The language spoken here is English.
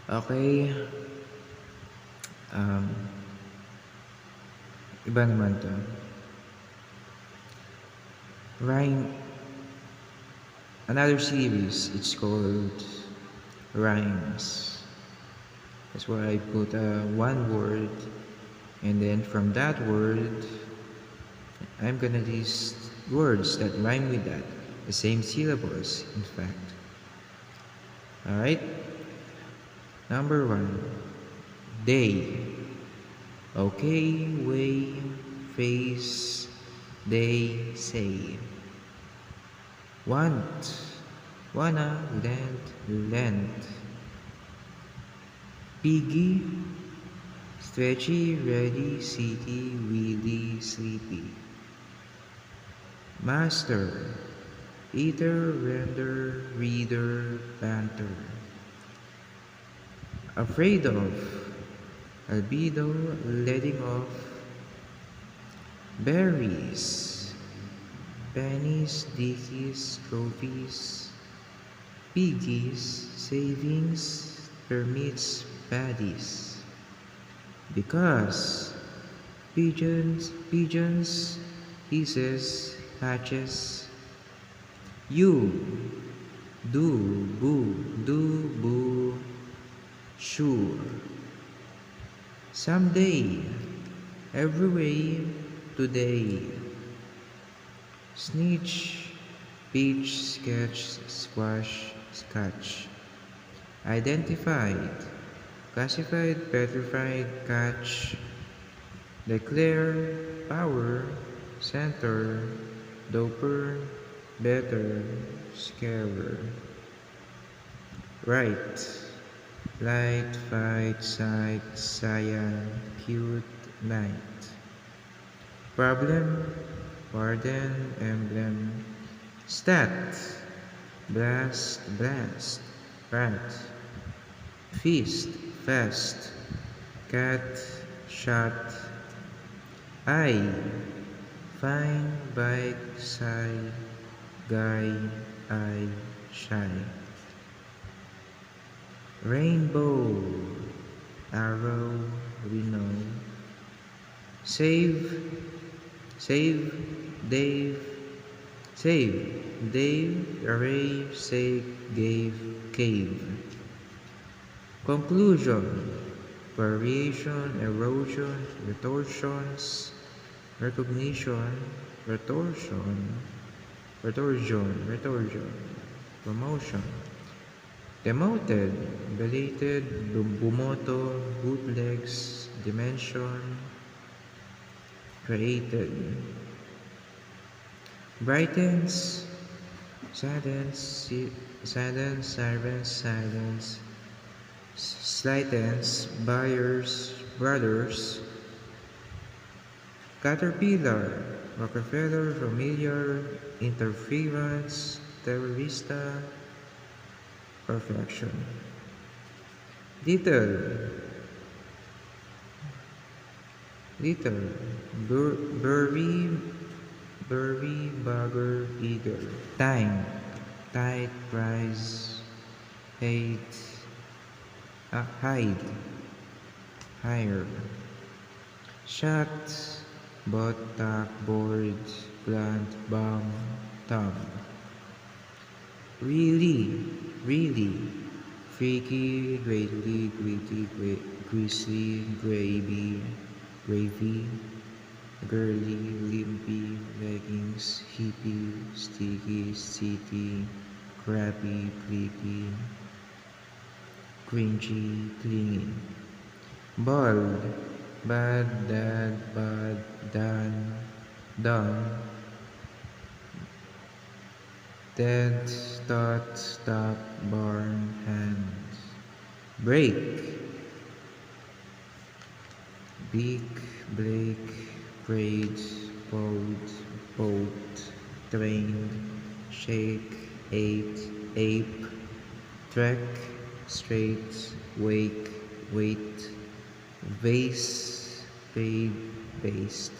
Okay, um, iba naman 'to. Rhyme another series, it's called Rhymes. That's where I put one word, and then from that word, I'm gonna list words that rhyme with that, the same syllables, in fact. Alright? Number one, day. Okay, way, face, they say. Want, wanna, lent. Piggy, stretchy, ready, city, wheelie, sleepy. Master, eater, render, reader, banter. Afraid of, albedo, letting off. Berries, pennies, dickies, trophies. Piggies, savings, permits, paddies. Because pigeons, pieces, patches. You, do, boo, sure. Someday, every way, today. Snitch, peach, sketch, squash, scotch. Identified, classified, petrified, catch. Declare, power, center, doper, better, scarer. Right, light, fight, sight, cyan, cute, night. Problem, pardon, emblem. Stat, blast, rat. Feast, fast, cat, shot. I, fine, bike, sigh, guy, I, shy. Rainbow, arrow, we know. Save, Dave, array, save, gave, cave. Conclusion, variation, erosion, retortions, recognition, retorsion, promotion. Demoted, belated, bumoto, bootlegs, dimension, created. Brightens, saddens, sirens, silence, slightens, buyers, brothers. Caterpillar, Rockefeller, familiar, interference, terrorista, perfection. Little, bury, bugger, eager. Time, tight, price, hate, hide, higher. Shot, buttock, board, plant, bomb, thumb. Really, freaky, greatly, greasy, gravy, girly, limpy, leggings, hippie, sticky, city, crappy, creepy, cringy, clingy. Bald, bad, dad, bad, done, dumb, dead, start, stop, barn, hands. Break, beak, blake, braid, boat, train, shake, eight, ape, trek, straight, wake, wait, vase, paid, based.